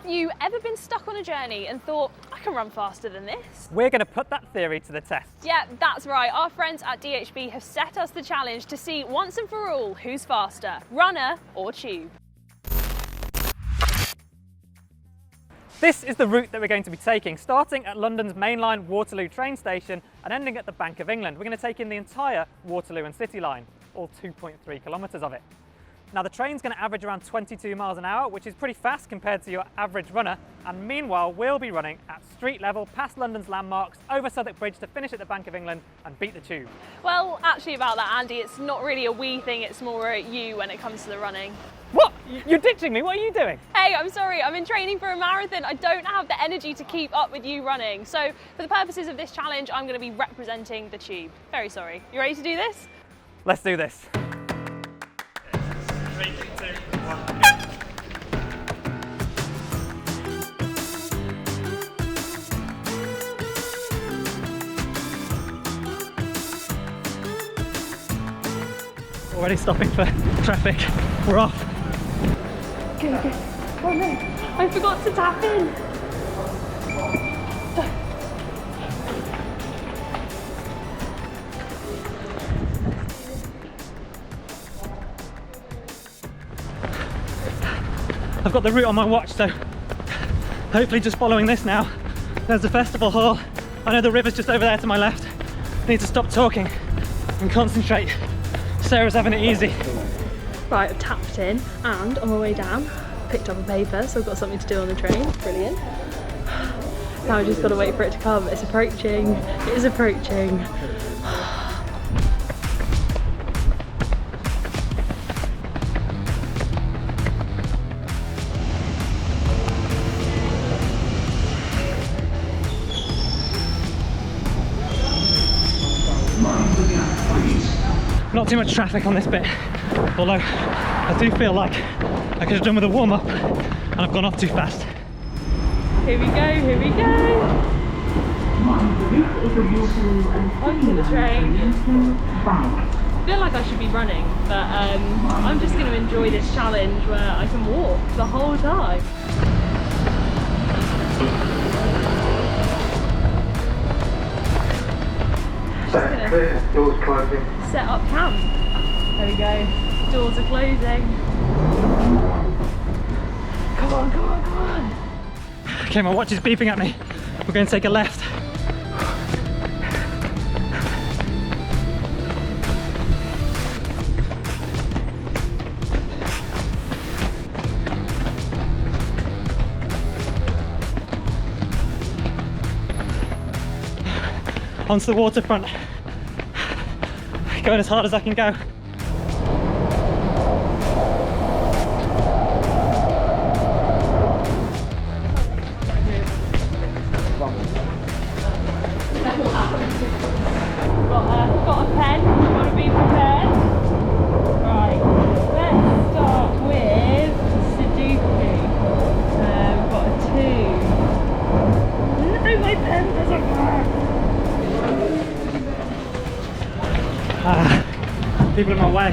Have you ever been stuck on a journey and thought, I can run faster than this? We're going to put that theory to the test. Yeah, that's right. Our friends at DHB have set us the challenge to see once and for all who's faster, runner or tube. This is the route that we're going to be taking, starting at London's mainline Waterloo train station and ending at the Bank of England. We're going to take in the entire Waterloo and City line, all 2.3 kilometres of it. Now the train's going to average around 22 miles an hour, which is pretty fast compared to your average runner, and meanwhile we'll be running at street level past London's landmarks, over Southwark Bridge to finish at the Bank of England and beat the tube. Well, actually about that, Andy, it's not really a we thing, it's more a you when it comes to the running. What? You're ditching me? What are you doing? Hey, I'm sorry, I'm in training for a marathon. I don't have the energy to keep up with you running. So for the purposes of this challenge, I'm going to be representing the tube. Very sorry. You ready to do this? Let's do this. 3, 2, 1, go. Already stopping for traffic. We're off. Okay. Oh no, I forgot to tap in. I've got the route on my watch, so hopefully just following this now. There's the festival hall. I know the river's just over there to my left. I need to stop talking and concentrate. Sarah's having it easy. Right, I've tapped in and on my way down, picked up a paper, so I've got something to do on the train. Brilliant. Now I've just got to wait for it to come. It's approaching. It is approaching. Not too much traffic on this bit, although I do feel like I could have done with a warm-up and I've gone off too fast. Here we go, here we go. Onto the train. I feel like I should be running, but I'm just going to enjoy this challenge where I can walk the whole time. Doors closing. Set up camp. There we go. Doors are closing. Come on, come on, come on. Okay, my watch is beeping at me. We're going to take a left. Onto the waterfront. Going as hard as I can go. Got a pen, got to be prepared. Right, let's start with Sudoku. Got a 2. No, my pen doesn't work. People in my way.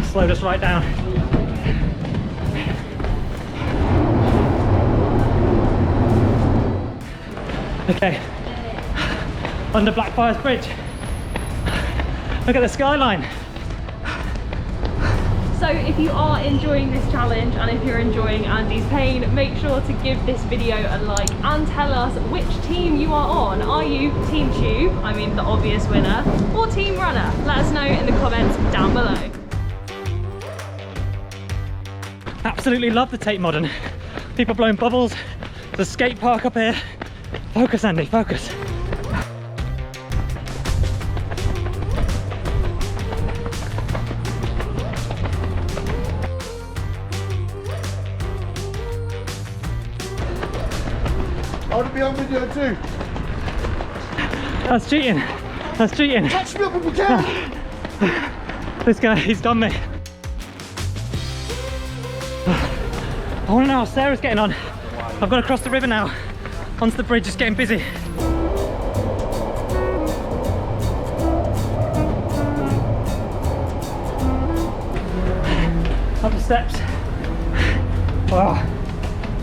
Slowed us right down. Okay, under Blackfriars Bridge. Look at the skyline. So if you are enjoying this challenge and if you're enjoying Andy's pain, make sure to give this video a like and tell us which team you are on. Are you Team Tube, I mean the obvious winner, or Team Runner? Let us know in the comments down below. Absolutely love the Tate Modern. People blowing bubbles, the skate park up here. Focus, Andy, focus. I want to be on video too. That's cheating. That's cheating. Catch me up if you can. This guy, he's done me. I want to know how Sarah's getting on. I've got to cross the river now. Onto the bridge, it's getting busy. up the steps. Oh,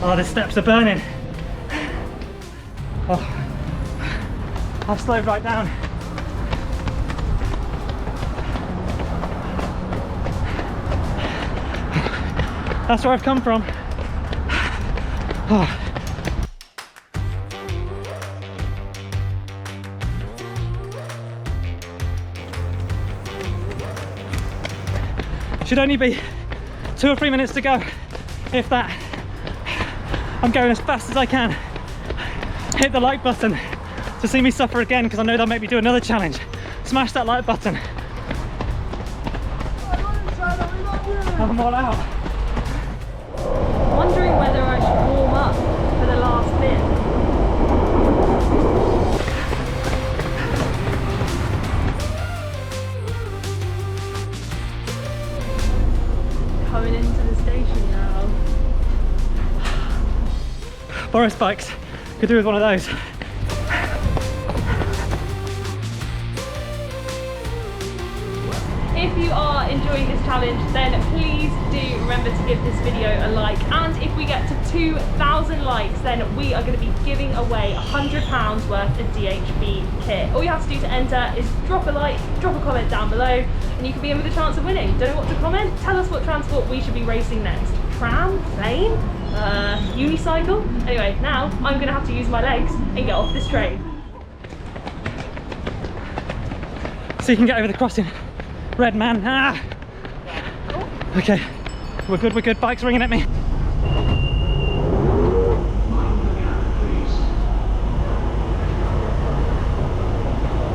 oh, the steps are burning. Oh, I've slowed right down. That's where I've come from. Oh. Should only be 2 or 3 minutes to go, if that. I'm going as fast as I can. Hit the like button to see me suffer again, because I know they'll make me do another challenge. Smash that like button. I'm all out. Wondering whether I should warm up for the last bit. Coming into the station now. Boris bikes, could do with one of those. If you are enjoying this challenge, then please do remember to give this video a like, and if we get to 2,000 likes, then we are going to be giving away £100 worth of DHB kit. All you have to do to enter is drop a like, drop a comment down below, and you can be in with a chance of winning. Don't know what to comment? Tell us what transport we should be racing next. Tram? Plane? Unicycle? Anyway, now I'm going to have to use my legs and get off this train. So you can get over the crossing. Red man. Ah. Okay, we're good, bike's ringing at me.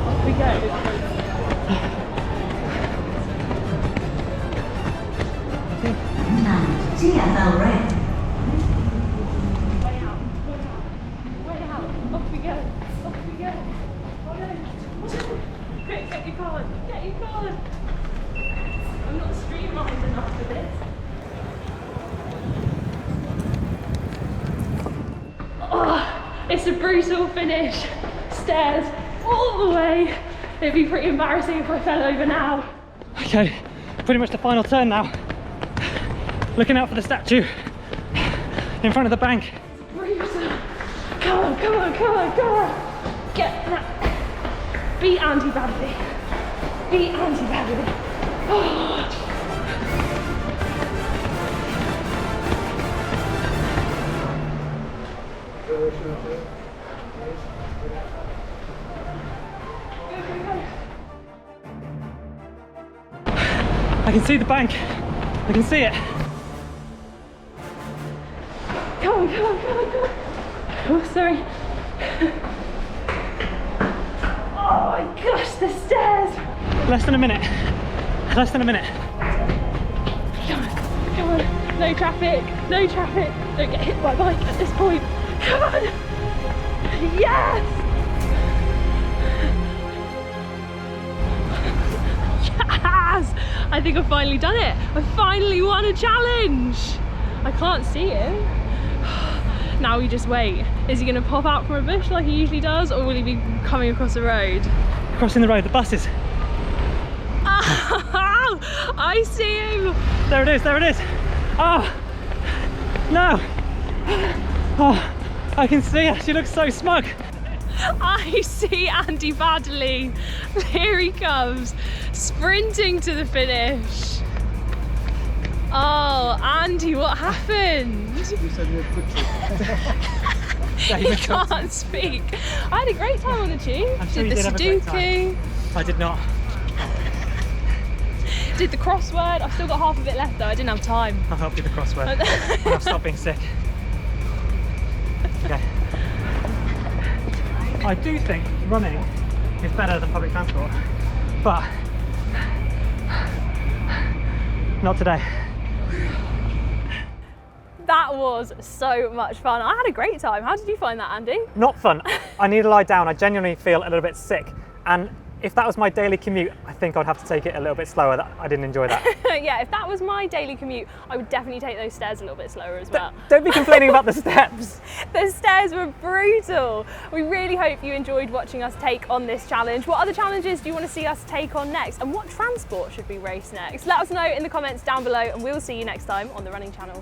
Off we go. TFL red. Way out. Off we go. Oh no. Quick, get your card. I'm not streamlined enough for this. Oh, it's a brutal finish. Stairs all the way. It'd be pretty embarrassing if I fell over now. Okay, pretty much the final turn now. Looking out for the statue in front of the bank. Brutal. Come on. Get that. Beat Andy badly. Oh. I can see the bank. I can see it. Come on. Oh, sorry. Oh my gosh, the stairs. Less than a minute. Come on. No traffic. Don't get hit by a bike at this point. Come on. Yes. Yes. I think I've finally done it. I finally won a challenge. I can't see him. Now we just wait. Is he going to pop out from a bush like he usually does, or will he be coming across the road? Crossing the road, the buses. Oh, I see him. There it is. Oh, no. Oh, I can see her. She looks so smug. I see Andy Baddeley. Here he comes, sprinting to the finish. Oh, Andy, what happened? You said you had He can't speak. I had a great time on the tube. I'm sure Did you the did have a great Sudoku. I did not. Did the crossword. I've still got half of it left though. I didn't have time. I'll help you with the crossword. When I've stopped being sick. Okay. I do think running is better than public transport, but not today. That was so much fun. I had a great time. How did you find that, Andy? Not fun. I need to lie down. I genuinely feel a little bit sick. And If that was my daily commute, I think I'd have to take it a little bit slower. I didn't enjoy that. Yeah, if that was my daily commute, I would definitely take those stairs a little bit slower as well. Don't be complaining about the steps. The stairs were brutal. We really hope you enjoyed watching us take on this challenge. What other challenges do you want to see us take on next? And what transport should we race next? Let us know in the comments down below, and we'll see you next time on the Running Channel.